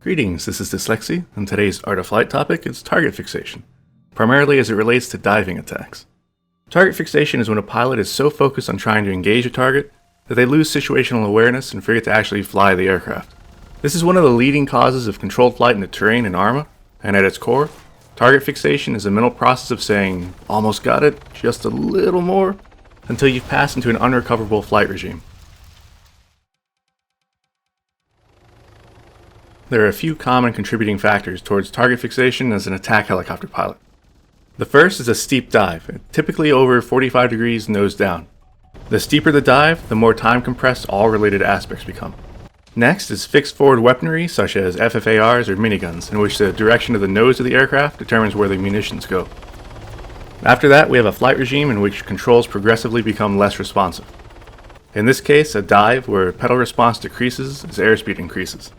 Greetings, this is dslyecxi, and today's Art of Flight topic is target fixation, primarily as it relates to diving attacks. Target fixation is when a pilot is so focused on trying to engage a target that they lose situational awareness and forget to actually fly the aircraft. This is one of the leading causes of controlled flight in the terrain in Arma, and at its core, target fixation is a mental process of saying, almost got it, just a little more, until you've passed into an unrecoverable flight regime. There are a few common contributing factors towards target fixation as an attack helicopter pilot. The first is a steep dive, typically over 45 degrees nose down. The steeper the dive, the more time compressed all related aspects become. Next is fixed forward weaponry such as FFARs or miniguns, in which the direction of the nose of the aircraft determines where the munitions go. After that, we have a flight regime in which controls progressively become less responsive. In this case, a dive where pedal response decreases as airspeed increases.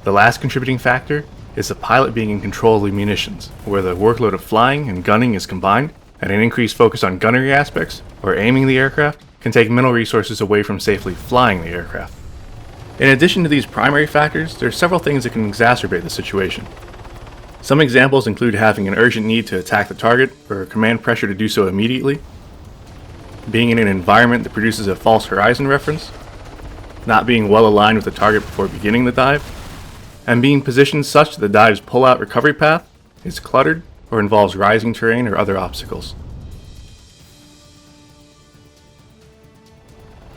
The last contributing factor is the pilot being in control of the munitions, where the workload of flying and gunning is combined, and an increased focus on gunnery aspects, or aiming the aircraft, can take mental resources away from safely flying the aircraft. In addition to these primary factors, there are several things that can exacerbate the situation. Some examples include having an urgent need to attack the target, or command pressure to do so immediately, being in an environment that produces a false horizon reference, not being well aligned with the target before beginning the dive, and being positioned such that the dive's pull-out recovery path is cluttered or involves rising terrain or other obstacles.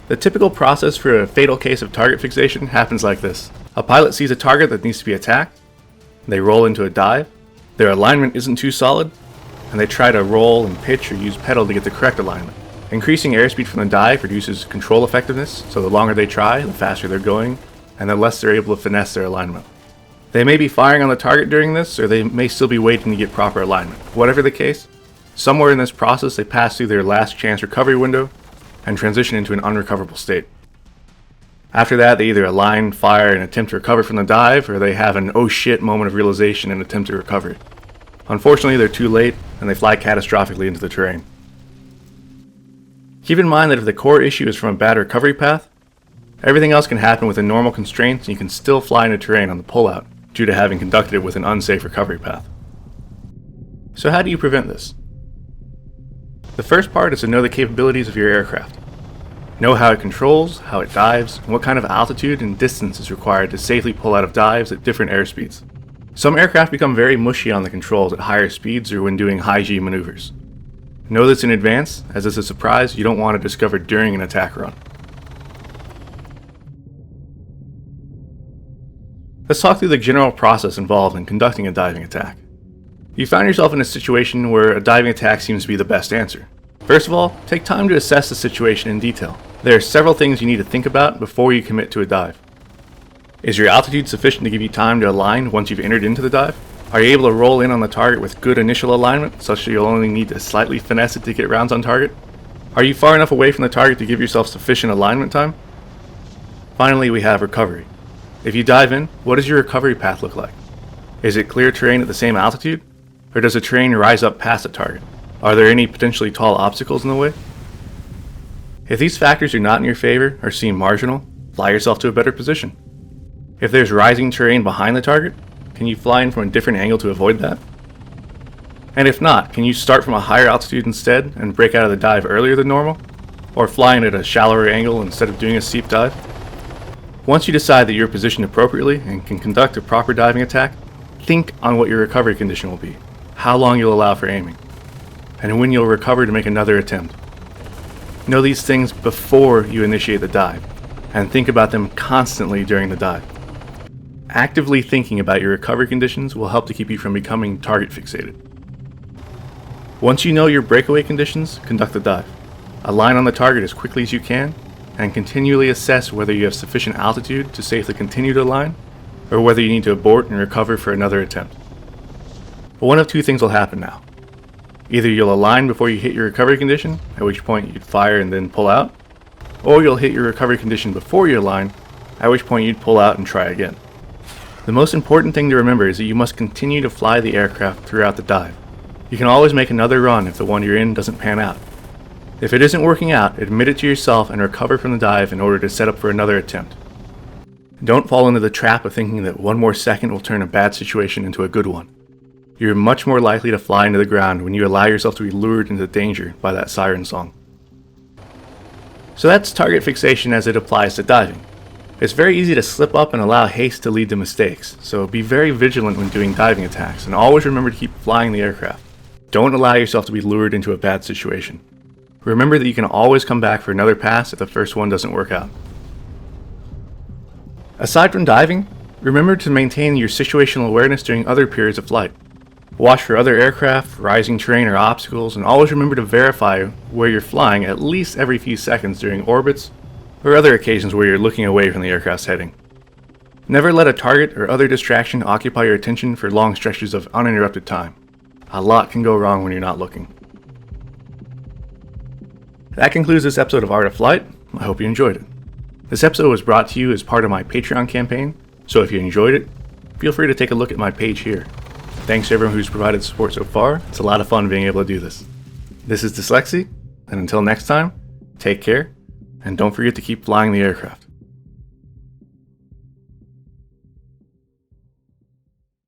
The typical process for a fatal case of target fixation happens like this. A pilot sees a target that needs to be attacked, they roll into a dive, their alignment isn't too solid, and they try to roll and pitch or use pedal to get the correct alignment. Increasing airspeed from the dive reduces control effectiveness, so the longer they try, the faster they're going, and the less they're able to finesse their alignment. They may be firing on the target during this, or they may still be waiting to get proper alignment. Whatever the case, somewhere in this process they pass through their last chance recovery window and transition into an unrecoverable state. After that, they either align, fire, and attempt to recover from the dive, or they have an oh shit moment of realization and attempt to recover it. Unfortunately, they're too late, and they fly catastrophically into the terrain. Keep in mind that if the core issue is from a bad recovery path, everything else can happen within normal constraints and you can still fly into terrain on the pullout due to having conducted it with an unsafe recovery path. So how do you prevent this? The first part is to know the capabilities of your aircraft. Know how it controls, how it dives, and what kind of altitude and distance is required to safely pull out of dives at different airspeeds. Some aircraft become very mushy on the controls at higher speeds or when doing high G maneuvers. Know this in advance, as it's a surprise you don't want to discover during an attack run. Let's talk through the general process involved in conducting a diving attack. You find yourself in a situation where a diving attack seems to be the best answer. First of all, take time to assess the situation in detail. There are several things you need to think about before you commit to a dive. Is your altitude sufficient to give you time to align once you've entered into the dive? Are you able to roll in on the target with good initial alignment, such that you'll only need to slightly finesse it to get rounds on target? Are you far enough away from the target to give yourself sufficient alignment time? Finally, we have recovery. If you dive in, what does your recovery path look like? Is it clear terrain at the same altitude? Or does the terrain rise up past the target? Are there any potentially tall obstacles in the way? If these factors are not in your favor or seem marginal, fly yourself to a better position. If there's rising terrain behind the target, can you fly in from a different angle to avoid that? And if not, can you start from a higher altitude instead and break out of the dive earlier than normal? Or fly in at a shallower angle instead of doing a steep dive? Once you decide that you're positioned appropriately and can conduct a proper diving attack, think on what your recovery condition will be, how long you'll allow for aiming, and when you'll recover to make another attempt. Know these things before you initiate the dive, and think about them constantly during the dive. Actively thinking about your recovery conditions will help to keep you from becoming target fixated. Once you know your breakaway conditions, conduct the dive. Align on the target as quickly as you can, and continually assess whether you have sufficient altitude to safely continue to align, or whether you need to abort and recover for another attempt. But one of two things will happen now. Either you'll align before you hit your recovery condition, at which point you'd fire and then pull out, or you'll hit your recovery condition before you align, at which point you'd pull out and try again. The most important thing to remember is that you must continue to fly the aircraft throughout the dive. You can always make another run if the one you're in doesn't pan out. If it isn't working out, admit it to yourself and recover from the dive in order to set up for another attempt. Don't fall into the trap of thinking that one more second will turn a bad situation into a good one. You're much more likely to fly into the ground when you allow yourself to be lured into danger by that siren song. So that's target fixation as it applies to diving. It's very easy to slip up and allow haste to lead to mistakes, so be very vigilant when doing diving attacks and always remember to keep flying the aircraft. Don't allow yourself to be lured into a bad situation. Remember that you can always come back for another pass if the first one doesn't work out. Aside from diving, remember to maintain your situational awareness during other periods of flight. Watch for other aircraft, rising terrain or obstacles, and always remember to verify where you're flying at least every few seconds during orbits or other occasions where you're looking away from the aircraft's heading. Never let a target or other distraction occupy your attention for long stretches of uninterrupted time. A lot can go wrong when you're not looking. That concludes this episode of Art of Flight. I hope you enjoyed it. This episode was brought to you as part of my Patreon campaign, so if you enjoyed it, feel free to take a look at my page here. Thanks to everyone who's provided support so far. It's a lot of fun being able to do this. This is dslyecxi, and until next time, take care, and don't forget to keep flying the aircraft.